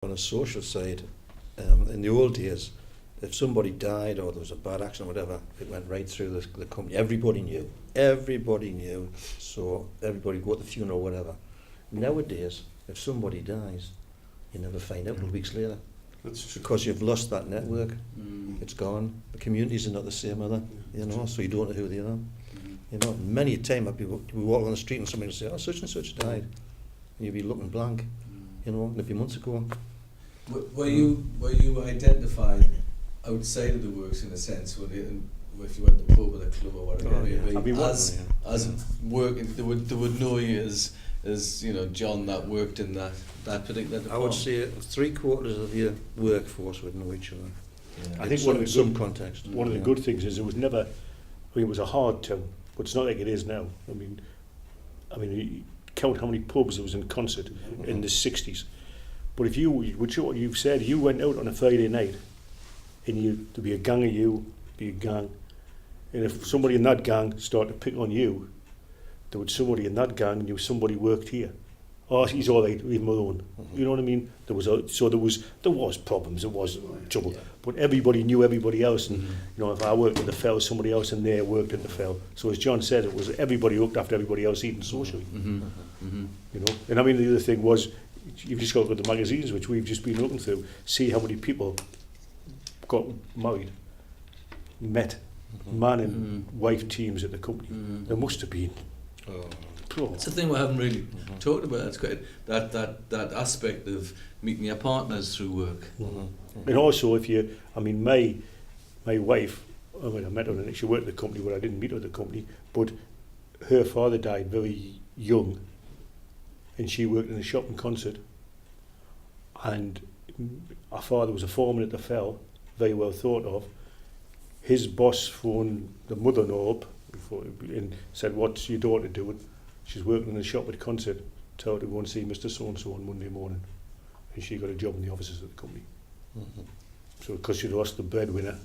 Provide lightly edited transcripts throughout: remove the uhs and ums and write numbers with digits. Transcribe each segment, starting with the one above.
On a social side, in the old days, if somebody died or there was a bad accident or whatever, it went right through the company. Everybody knew, so everybody go to the funeral or whatever. Nowadays, if somebody dies, you never find out until weeks later. That's true. Because you've lost that network. It's gone. The communities are not the same, are they? You know, so you don't know who they are. You know, many a time I'd be walking on the street and somebody would say, "Oh, such and such died," and you'd be looking blank. You know, and it'd be months ago. Were you identified outside of the works in a sense, if you went to the pub or the club or whatever it may be, as working, they would know you as you know, John that worked in that particular department? I would say 3/4 of your workforce would know each other. Yeah. I think one of the good things is it was never. I mean, it was a hard town, but it's not like it is now. I mean, you count how many pubs there was in concert in the 60s. But if you, which what you've said, you went out on a Friday night, and there'd be a gang of you, be a gang, and if somebody in that gang started to pick on you, there was somebody in that gang knew somebody worked here. Oh, he's all right, leave him alone. You know what I mean? There was problems, there was trouble, but everybody knew everybody else. And you know, if I worked at the Fell, somebody else in there worked at the Fell. So as John said, it was everybody looked after everybody else, even socially. You know, and I mean the other thing was, you've just got to look at the magazines which we've just been looking through, see how many people got married, met man and wife teams at the company. There must have been. It's the thing we haven't really talked about. That's great. That aspect of meeting your partners through work. And also, my wife, I met her and she worked at the company, but I didn't meet her at the company. But her father died very young, and she worked in a shop in Concert. And our father was a foreman at the Fell, very well thought of. His boss phoned the mother-in-law up and said, "What's your daughter doing?" She's working in the shop at Concert. Tell her to go and see Mr. So-and-so on Monday morning. And she got a job in the offices of the company. So because she'd lost the breadwinner,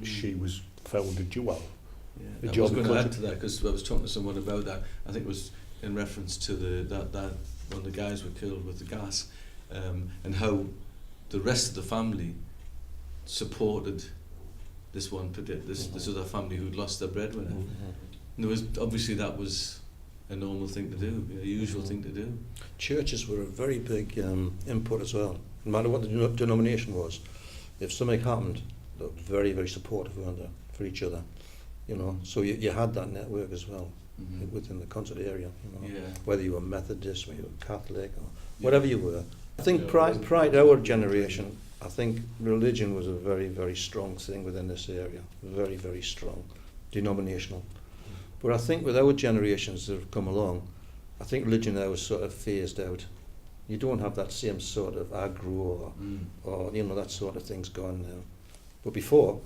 she was found a job. I was going to add to that, because I was talking to someone about that. I think it was in reference to that one of the guys were killed with the gas, and how the rest of the family supported this other family who'd lost their breadwinner. And there was obviously that was a normal thing to do, a usual thing to do. Churches were a very big input as well. No matter what the denomination was, if something happened, they were very, very supportive, weren't they, for each other. You know, so you had that network as well within the Concert area. You know, whether you were Methodist, whether you were Catholic, or whatever you were. I think prior to our generation, I think religion was a very, very strong thing within this area. Very, very strong, denominational. But I think with our generations that have come along, I think religion now is sort of phased out. You don't have that same sort of aggro or you know, that sort of thing's gone now. But before,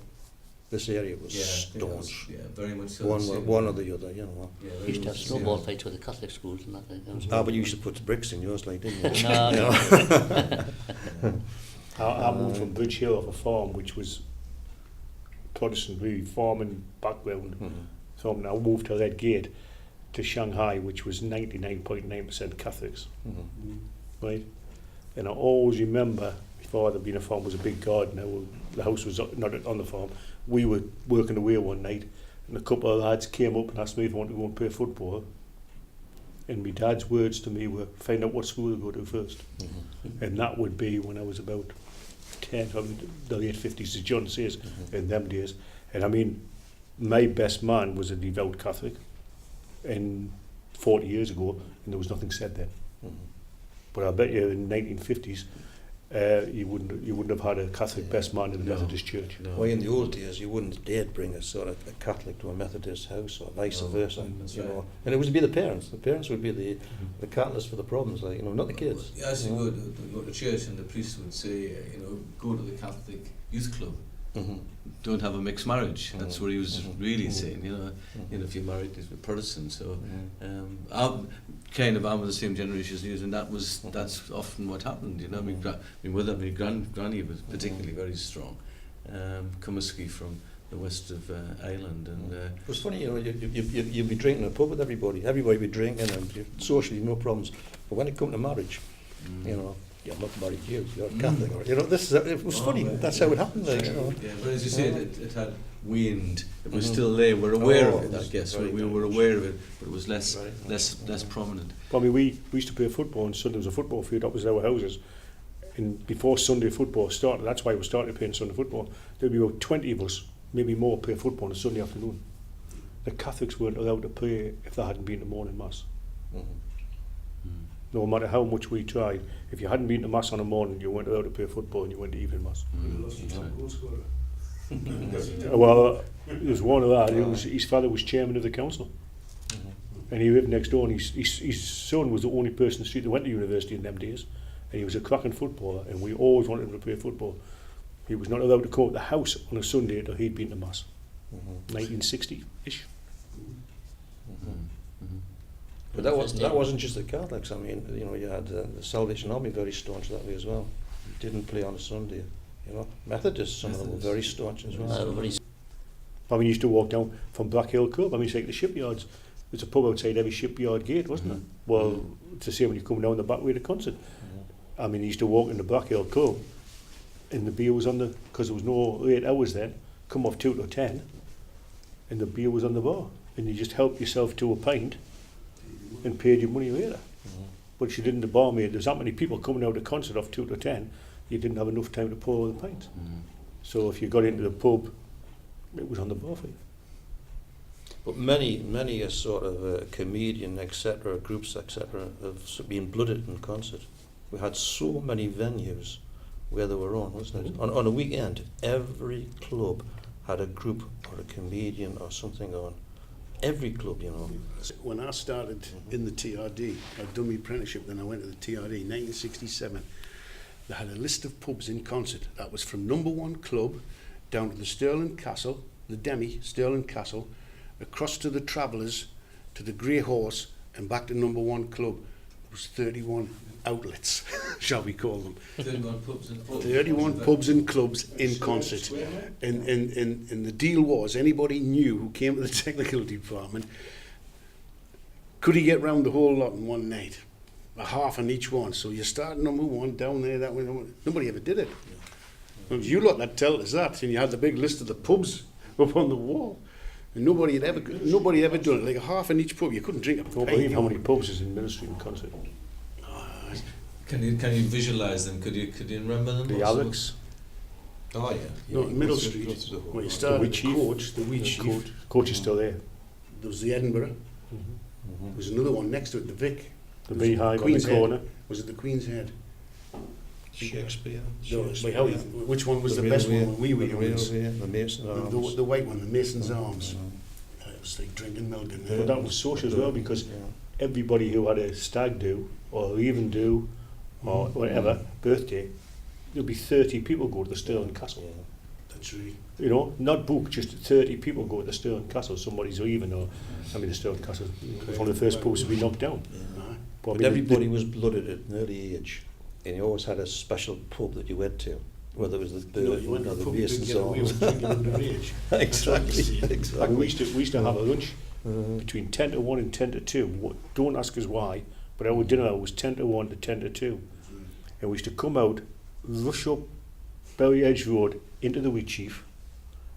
this area was staunch. Very much so. One or the other, you know. You used to have snowball fights with the Catholic schools and that. But you used to put bricks in yours, like, didn't you? No. I moved from Bridge Hill off a farm which was Protestant, really farming background. So I moved to Red Gate to Shanghai, which was 99.9% Catholics. Right? And I always remember, my father being a farmer was a big gardener, the house was not on the farm. We were working away one night, and a couple of lads came up and asked me if I wanted to go and play football. And my dad's words to me were, find out what school to go to first. And that would be when I was about 10, the late 50s, as John says, in them days. And I mean, my best man was a devout Catholic, and 40 years ago, and there was nothing said then. But I bet you in the 1950s, you wouldn't have had a Catholic best man in the Methodist church. Well, in the old days, you wouldn't dare bring a sort of a Catholic to a Methodist house, or vice versa. You know, and it would be the parents. The parents would be the catalyst for the problems, like, you know, not the kids. As you go to church, and the priest would say, you know, go to the Catholic youth club. Don't have a mixed marriage. That's what he was really saying. You know, if you're married to a Protestant. So, I'm of the same generation as you, and that's often what happened. You know, my granny was particularly very strong. Comiskey from the west of Ireland, and it was funny. You know, you'd be drinking in a pub with everybody. Everybody would be drinking, and socially no problems. But when it come to marriage, you know, I'm not married to you, you're a Catholic. Or, you know, it was funny, that's how it happened. Like, you know. Yeah, but as you said, it had waned. It was still there. We're aware of it, I guess. We were aware of it, but it was less prominent. I mean, we used to play football on Sunday. There was a football field opposite our houses. And before Sunday football started, that's why we started playing Sunday football, there'd be about 20 of us, maybe more, play football on a Sunday afternoon. The Catholics weren't allowed to play if they hadn't been to morning mass. No matter how much we tried, if you hadn't been to mass on a morning, you weren't allowed to play football and you went to evening mass. Well, there's one of that. His father was chairman of the council, and he lived next door. And his son was the only person in the street that went to university in them days, and he was a cracking footballer. And we always wanted him to play football. He was not allowed to come out the house on a Sunday until he'd been to mass. 1960-ish. But that wasn't just the Catholics. I mean, you know, you had the Salvation Army very staunch that way as well. Didn't play on a Sunday. You know, Methodists, some of them were very staunch as well. I mean, you used to walk down from Black Hill Club. I mean, it's like the shipyards. There's a pub outside every shipyard gate, wasn't it? Well, it's the same when you come down the back way to concert. I mean, you used to walk in the Black Hill Club, and the beer was on the, because there was no late hours then, come off 2 to 10, and the beer was on the bar. And you just helped yourself to a pint and paid your money later. But if you didn't, the barmaid, there's that many people coming out to concert off 2 to 10, you didn't have enough time to pour the pints. So if you got into the pub, it was on the bar for you. But many a sort of comedian, etc., groups, etc., have been blooded in concert. We had so many venues where they were on, wasn't it? On a weekend, every club had a group or a comedian or something on. Every club, you know. When I started in the TRD, I'd done my apprenticeship, then I went to the TRD in 1967. They had a list of pubs in concert. That was from No.1 Club down to the Stirling Castle, the Demi, Stirling Castle, across to the Travellers, to the Grey Horse, and back to No.1 Club. It was 31 outlets, shall we call them. 31 pubs and clubs. 31 pubs and clubs in concert. And the deal was, anybody new who came to the technical department, could he get round the whole lot in one night? A half on each one. So you start No.1 down there, that way. Nobody ever did it. It was you lot that tell us that, and you had the big list of the pubs up on the wall. And nobody had ever done it. Like a half in each pub, you couldn't drink a I don't believe how many pubs is in Ministry in concert. Can you visualise them? Could you remember them? The Alex. Oh yeah. No, Middle Street. Where you started the Coach, the Wheat Chief. Coach is still there. There was the Edinburgh. There was another one next to it, the Vic. The Beehive on the corner. Was it the Queen's Head? Shakespeare. Which one was the best one when we were young? The Mason's Arms. The white one, the Mason's Arms. It was like drinking milk in there. But that was social as well, because everybody who had a stag do or even do or whatever birthday, there'll be 30 people go to the Stirling Castle. That's right. You know, not book, just 30 people go to the Stirling Castle. Somebody's leaving, or I mean, the Stirling Castle was one of the first pubs to be knocked down. But everybody was blooded at an early age, and you always had a special pub that you went to, whether it was the Bird or the Mason's Arms. Exactly. And we used to have a lunch between 10 to 1 and 10 to 2. Don't ask us why, but our dinner hour was 10 to 1 to 10 to 2. And we used to come out, rush up Berry Edge Road into the Wheat Chief,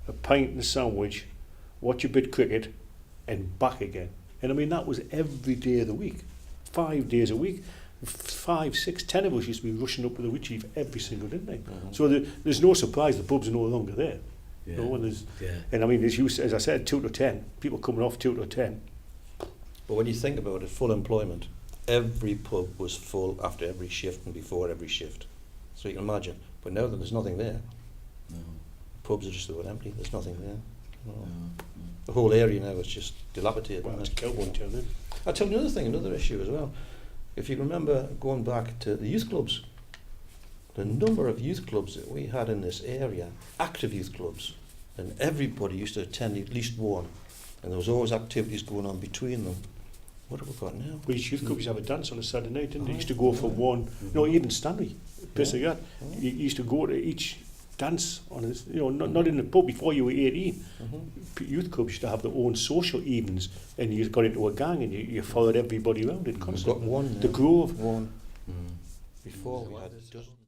a pint and a sandwich, watch a bit cricket, and back again. And I mean, that was every day of the week, 5 days a week. 5, 6, 10 of us used to be rushing up to the Wheat Chief every single day. So there's no surprise the pubs are no longer there. Yeah. You know, and I mean, as I said, 2 to 10, people coming off 2 to 10. But when you think about it, full employment, every pub was full after every shift and before every shift. So you can imagine. But now that there's nothing there, pubs are just about empty. There's nothing there. The whole area now is just dilapidated. Well, it's cowboy town, then. I'll tell you another issue as well. If you remember going back to the youth clubs, the number of youth clubs that we had in this area, active youth clubs, and everybody used to attend at least one, and there was always activities going on between them. What have we got now? We youth clubs have a dance on a Saturday night, didn't they? Used to go for one. No, even Stanley, place like that. You used to go to each dance on a, not in the pub before you were 18. Youth clubs used to have their own social evenings, and you got into a gang and you followed everybody around in concert. We've got one now. The Grove. One. Before we had dozens.